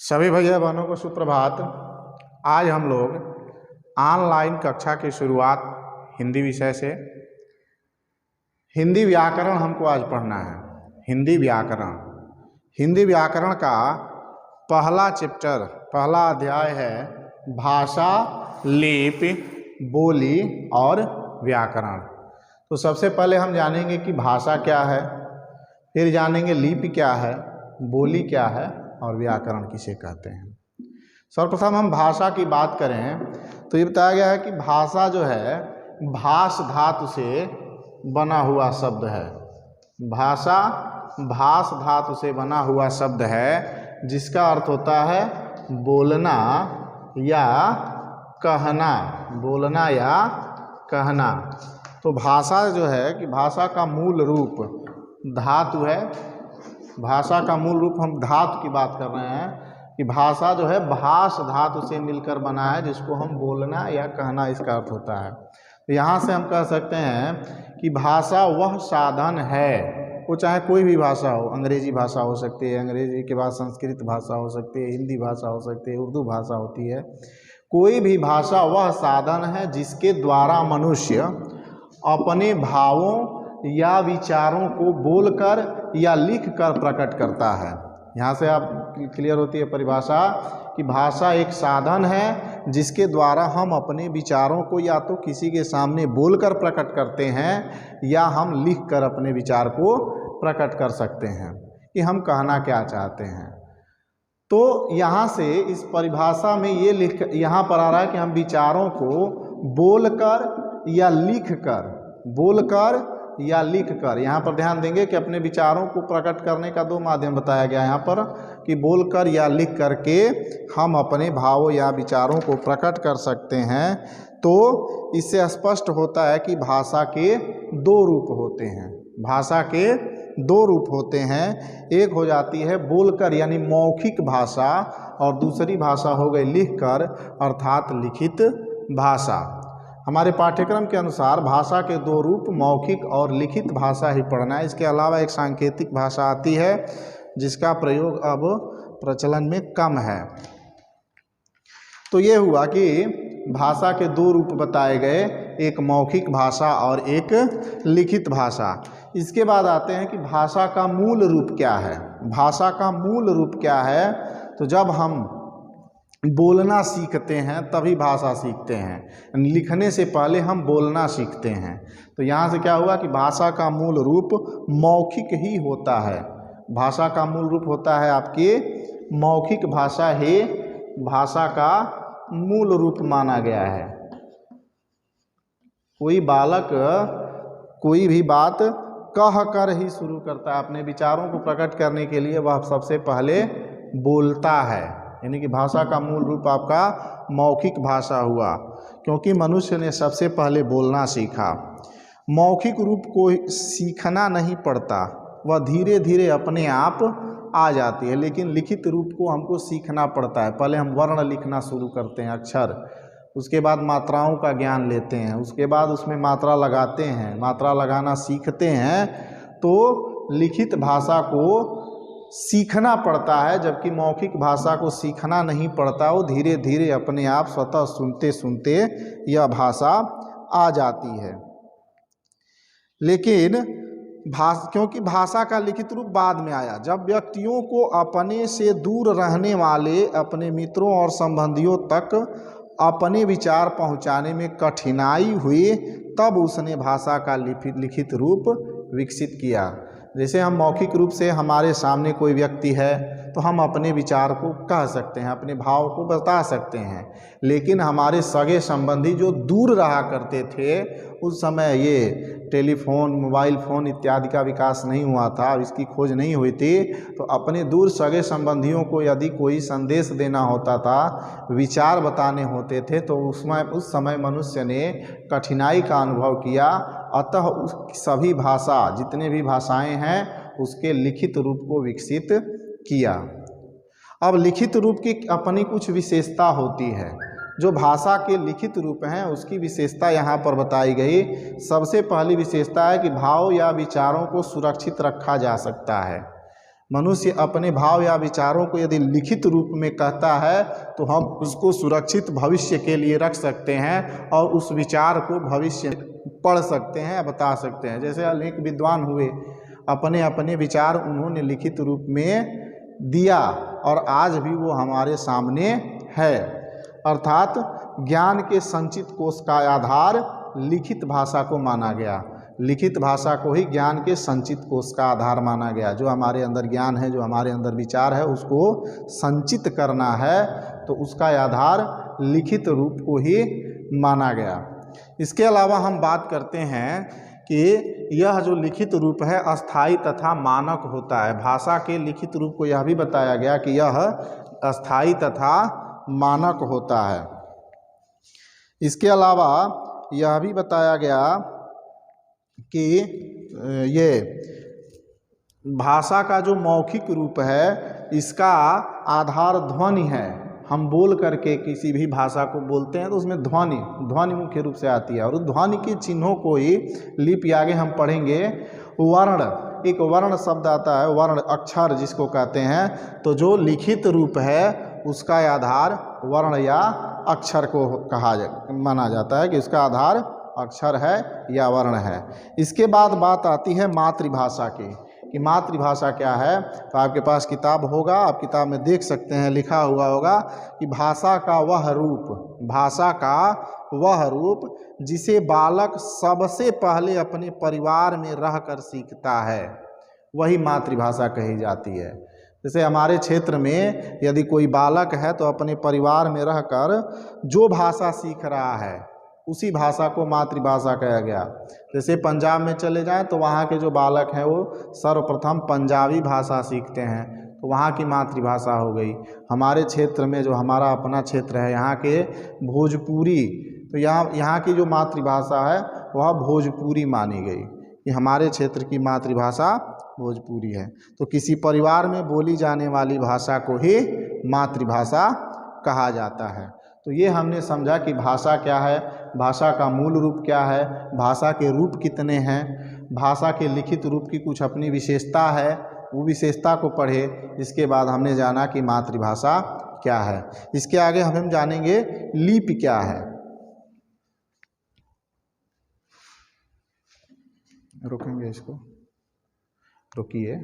सभी भैया बहनों को सुप्रभात। आज हम लोग ऑनलाइन कक्षा की शुरुआत हिंदी विषय से। हिंदी व्याकरण हमको आज पढ़ना है। हिंदी व्याकरण का पहला चैप्टर, पहला अध्याय है भाषा, लिपि, बोली और व्याकरण। तो सबसे पहले हम जानेंगे कि भाषा क्या है, फिर जानेंगे लिपि क्या है, बोली क्या है और व्याकरण किसे कहते हैं। सर्वप्रथम हम भाषा की बात करें तो ये बताया गया है कि भाषा जो है भाष धातु से बना हुआ शब्द है। भाषा भाष धातु से बना हुआ शब्द है, जिसका अर्थ होता है बोलना या कहना, बोलना या कहना। तो भाषा जो है कि भाषा का मूल रूप धातु है। भाषा का मूल रूप, हम धातु की बात कर रहे हैं कि भाषा जो है भाष धातु से मिलकर बना है, जिसको हम बोलना या कहना इसका अर्थ होता है। तो यहाँ से हम कह सकते हैं कि भाषा वह साधन है, वो चाहे कोई भी भाषा हो, अंग्रेजी भाषा हो सकती है, अंग्रेजी के बाद संस्कृत भाषा हो सकती है, हिंदी भाषा हो सकती है, उर्दू भाषा होती है। कोई भी भाषा वह साधन है जिसके द्वारा मनुष्य अपने भावों या विचारों को बोलकर या लिखकर प्रकट करता है। यहाँ से आप क्लियर होती है परिभाषा कि भाषा एक साधन है जिसके द्वारा हम अपने विचारों को या तो किसी के सामने बोलकर प्रकट करते हैं या हम लिखकर अपने विचार को प्रकट कर सकते हैं कि हम कहना क्या चाहते हैं। तो यहाँ से इस परिभाषा में ये यहाँ पर आ रहा है कि हम विचारों को बोलकर या लिखकर, बोलकर या लिखकर, यहाँ पर ध्यान देंगे कि अपने विचारों को प्रकट करने का दो माध्यम बताया गया है यहाँ पर कि बोलकर या लिख करके हम अपने भावों या विचारों को प्रकट कर सकते हैं। तो इससे स्पष्ट होता है कि भाषा के दो रूप होते हैं। भाषा के दो रूप होते हैं, एक हो जाती है बोलकर यानी मौखिक भाषा और दूसरी भाषा हो गई लिखकर अर्थात लिखित भाषा। हमारे पाठ्यक्रम के अनुसार भाषा के दो रूप मौखिक और लिखित भाषा ही पढ़ना है। इसके अलावा एक सांकेतिक भाषा आती है जिसका प्रयोग अब प्रचलन में कम है। तो ये हुआ कि भाषा के दो रूप बताए गए, एक मौखिक भाषा और एक लिखित भाषा। इसके बाद आते हैं कि भाषा का मूल रूप क्या है। भाषा का मूल रूप क्या है, तो जब हम बोलना सीखते हैं तभी भाषा सीखते हैं, लिखने से पहले हम बोलना सीखते हैं। तो यहाँ से क्या हुआ कि भाषा का मूल रूप मौखिक ही होता है। भाषा का मूल रूप होता है आपके मौखिक भाषा ही भाषा का मूल रूप माना गया है। कोई बालक कोई भी बात कह कर ही शुरू करता है, अपने विचारों को प्रकट करने के लिए वह सबसे पहले बोलता है। यानी कि भाषा का मूल रूप आपका मौखिक भाषा हुआ, क्योंकि मनुष्य ने सबसे पहले बोलना सीखा। मौखिक रूप को सीखना नहीं पड़ता, वह धीरे धीरे अपने आप आ जाती है, लेकिन लिखित रूप को हमको सीखना पड़ता है। पहले हम वर्ण लिखना शुरू करते हैं, अक्षर, उसके बाद मात्राओं का ज्ञान लेते हैं, उसके बाद उसमें मात्रा लगाते हैं, मात्रा लगाना सीखते हैं। तो लिखित भाषा को सीखना पड़ता है, जबकि मौखिक भाषा को सीखना नहीं पड़ता, वो धीरे धीरे अपने आप स्वतः सुनते सुनते यह भाषा आ जाती है। लेकिन क्योंकि भाषा का लिखित रूप बाद में आया, जब व्यक्तियों को अपने से दूर रहने वाले अपने मित्रों और संबंधियों तक अपने विचार पहुंचाने में कठिनाई हुई, तब उसने भाषा का लिखित रूप विकसित किया। जैसे हम मौखिक रूप से हमारे सामने कोई व्यक्ति है तो हम अपने विचार को कह सकते हैं, अपने भाव को बता सकते हैं, लेकिन हमारे सगे संबंधी जो दूर रहा करते थे उस समय ये टेलीफोन, मोबाइल फ़ोन इत्यादि का विकास नहीं हुआ था, इसकी खोज नहीं हुई थी। तो अपने दूर सगे संबंधियों को यदि कोई संदेश देना होता था, विचार बताने होते थे, तो उस समय मनुष्य ने कठिनाई का अनुभव किया। अतः सभी भाषा, जितने भी भाषाएं हैं, उसके लिखित रूप को विकसित किया। अब लिखित रूप की अपनी कुछ विशेषता होती है। जो भाषा के लिखित रूप हैं उसकी विशेषता यहाँ पर बताई गई। सबसे पहली विशेषता है कि भाव या विचारों को सुरक्षित रखा जा सकता है। मनुष्य अपने भाव या विचारों को यदि लिखित रूप में कहता है तो हम उसको सुरक्षित भविष्य के लिए रख सकते हैं और उस विचार को भविष्य पढ़ सकते हैं, बता सकते हैं। जैसे अनेक विद्वान हुए, अपने अपने विचार उन्होंने लिखित रूप में दिया और आज भी वो हमारे सामने है। अर्थात ज्ञान के संचित कोश का आधार लिखित भाषा को माना गया। लिखित भाषा को ही ज्ञान के संचित कोश का आधार माना गया। जो हमारे अंदर ज्ञान है, जो हमारे अंदर विचार है, उसको संचित करना है तो उसका आधार लिखित रूप को ही माना गया। इसके अलावा हम बात करते हैं कि यह जो लिखित रूप है अस्थाई तथा मानक होता है। भाषा के लिखित रूप को यह भी बताया गया कि यह अस्थाई तथा मानक होता है। इसके अलावा यह भी बताया गया कि ये भाषा का जो मौखिक रूप है इसका आधार ध्वनि है। हम बोल करके किसी भी भाषा को बोलते हैं तो उसमें ध्वनि मुख्य रूप से आती है और उस ध्वनि के चिन्हों को ही लिपि, आगे हम पढ़ेंगे वर्ण, एक वर्ण शब्द आता है, वर्ण अक्षर जिसको कहते हैं। तो जो लिखित रूप है उसका आधार वर्ण या अक्षर को माना जाता है कि उसका आधार अक्षर है या वर्ण है। इसके बाद बात आती है मातृभाषा की कि मातृभाषा क्या है। तो आपके पास किताब होगा, आप किताब में देख सकते हैं, लिखा हुआ होगा कि भाषा का वह रूप जिसे बालक सबसे पहले अपने परिवार में रहकर सीखता है, वही मातृभाषा कही जाती है। जैसे हमारे क्षेत्र में यदि कोई बालक है तो अपने परिवार में रहकर जो भाषा सीख रहा है उसी भाषा को मातृभाषा कहा गया। जैसे पंजाब में चले जाएं तो वहाँ के जो बालक हैं वो सर्वप्रथम पंजाबी भाषा सीखते हैं, तो वहाँ की मातृभाषा हो गई। हमारे क्षेत्र में जो हमारा अपना क्षेत्र है यहाँ के भोजपुरी, तो यहाँ की जो मातृभाषा है वह भोजपुरी मानी गई कि हमारे क्षेत्र की मातृभाषा भोजपुरी है। तो किसी परिवार में बोली जाने वाली भाषा को ही मातृभाषा कहा जाता है। तो ये हमने समझा कि भाषा क्या है, भाषा का मूल रूप क्या है, भाषा के रूप कितने हैं, भाषा के लिखित रूप की कुछ अपनी विशेषता है, वो विशेषता को पढ़े। इसके बाद हमने जाना कि मातृभाषा क्या है। इसके आगे हम जानेंगे लिपि क्या है। रोकेंगे इसको, रुकिए।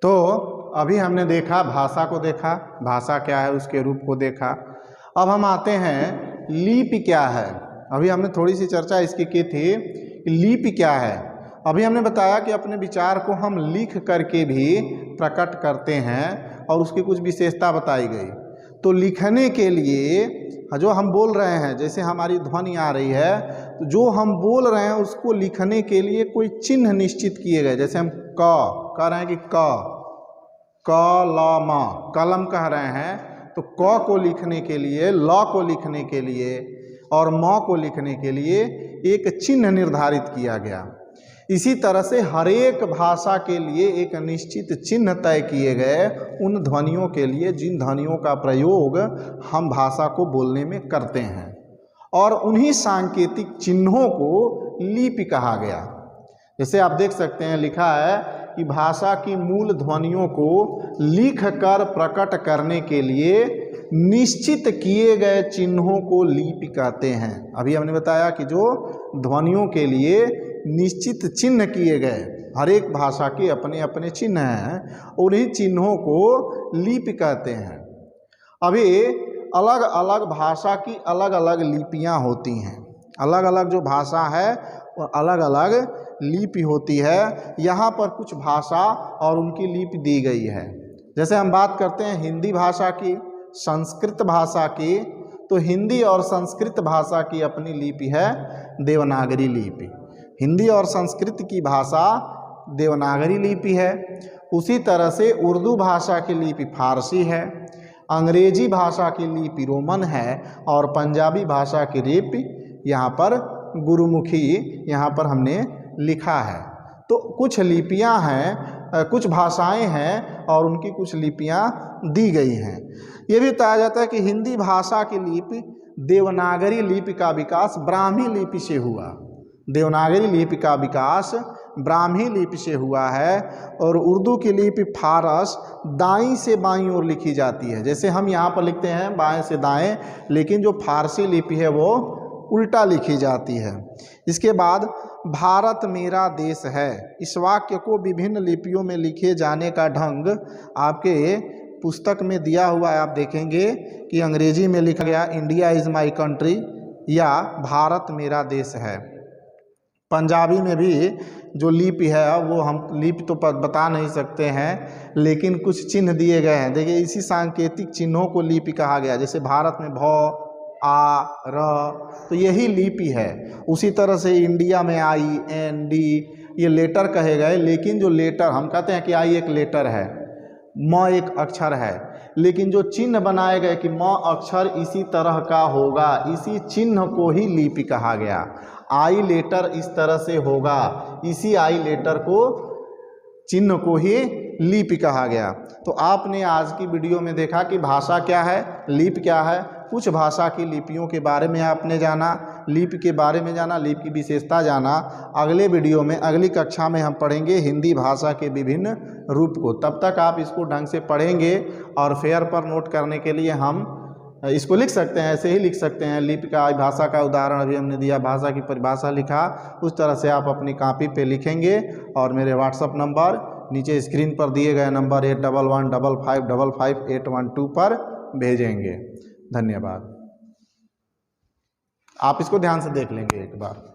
तो अभी हमने देखा भाषा को, देखा भाषा क्या है, उसके रूप को देखा। अब हम आते हैं लिपि क्या है। अभी हमने थोड़ी सी चर्चा इसकी की थी कि लिपि क्या है। अभी हमने बताया कि अपने विचार को हम लिख करके भी प्रकट करते हैं और उसकी कुछ विशेषता बताई गई। तो लिखने के लिए जो हम बोल रहे हैं, जैसे हमारी ध्वनि आ रही है, तो जो हम बोल रहे हैं उसको लिखने के लिए कोई चिन्ह निश्चित किए गए। जैसे हम कह रहे हैं कि क ल म कलम कह रहे हैं, तो क को लिखने के लिए, ल को लिखने के लिए और म को लिखने के लिए एक चिन्ह निर्धारित किया गया। इसी तरह से हर एक भाषा के लिए एक निश्चित चिन्ह तय किए गए उन ध्वनियों के लिए जिन ध्वनियों का प्रयोग हम भाषा को बोलने में करते हैं, और उन्हीं सांकेतिक चिन्हों को लिपि कहा गया। जैसे आप देख सकते हैं लिखा है कि भाषा की मूल ध्वनियों को लिख कर प्रकट करने के लिए निश्चित किए गए चिन्हों को लिपि कहते हैं। अभी हमने बताया कि जो ध्वनियों के लिए निश्चित चिन्ह किए गए, हर एक भाषा के अपने अपने चिन्ह हैं, उन्हीं चिन्हों को लिपि कहते हैं। अभी अलग अलग भाषा की अलग अलग लिपियां होती हैं। अलग अलग जो भाषा है वो अलग अलग लिपि होती है। यहाँ पर कुछ भाषा और उनकी लिपि दी गई है। जैसे हम बात करते हैं हिंदी भाषा की, संस्कृत भाषा की, तो हिंदी और संस्कृत भाषा की अपनी लिपि है देवनागरी लिपि। हिंदी और संस्कृत की भाषा देवनागरी लिपि है। उसी तरह से उर्दू भाषा की लिपि फारसी है, अंग्रेजी भाषा की लिपि रोमन है और पंजाबी भाषा की लिपि यहाँ पर गुरुमुखी यहाँ पर हमने लिखा है। तो कुछ लिपियाँ हैं कुछ भाषाएं हैं और उनकी कुछ लिपियां दी गई हैं। ये भी बताया जाता है कि हिंदी भाषा की लिपि देवनागरी लिपि का विकास ब्राह्मी लिपि से हुआ। देवनागरी लिपि का विकास ब्राह्मी लिपि से हुआ है और उर्दू की लिपि फारस दाईं से बाईं ओर लिखी जाती है। जैसे हम यहाँ पर लिखते हैं बाएं से दाएं, लेकिन जो फारसी लिपि है वो उल्टा लिखी जाती है। इसके बाद भारत मेरा देश है, इस वाक्य को विभिन्न लिपियों में लिखे जाने का ढंग आपके पुस्तक में दिया हुआ है। आप देखेंगे कि अंग्रेजी में लिखा गया इंडिया इज़ माई कंट्री या भारत मेरा देश है। पंजाबी में भी जो लिपि है वो हम लिपि तो बता नहीं सकते हैं, लेकिन कुछ चिन्ह दिए गए हैं। देखिए इसी सांकेतिक चिन्हों को लिपि कहा गया। जैसे भारत में भ, आ, र, तो यही लिपि है। उसी तरह से इंडिया में आई, एन, डी, ये लेटर कहे गए, लेकिन जो लेटर हम कहते हैं कि आई एक लेटर है, म एक अक्षर है, लेकिन जो चिन्ह बनाए गए कि म अक्षर इसी तरह का होगा, इसी चिन्ह को ही लिपि कहा गया। आई लेटर इस तरह से होगा, इसी आई लेटर को चिन्ह को ही लिपि कहा गया। तो आपने आज की वीडियो में देखा कि भाषा क्या है, लिपि क्या है, कुछ भाषा की लिपियों के बारे में आपने जाना, लिपि के बारे में जाना, लिपि की विशेषता जाना। अगले वीडियो में अगली कक्षा में हम पढ़ेंगे हिंदी भाषा के विभिन्न रूप को। तब तक आप इसको ढंग से पढ़ेंगे और फेयर पर नोट करने के लिए हम इसको लिख सकते हैं, ऐसे ही लिख सकते हैं। लिपि का भाषा का उदाहरण अभी हमने दिया, भाषा की परिभाषा लिखा, उस तरह से आप अपनी कॉपी पे लिखेंगे और मेरे व्हाट्सअप नंबर नीचे स्क्रीन पर दिए गए नंबर 8115555812 पर भेजेंगे। धन्यवाद। आप इसको ध्यान से देख लेंगे एक बार।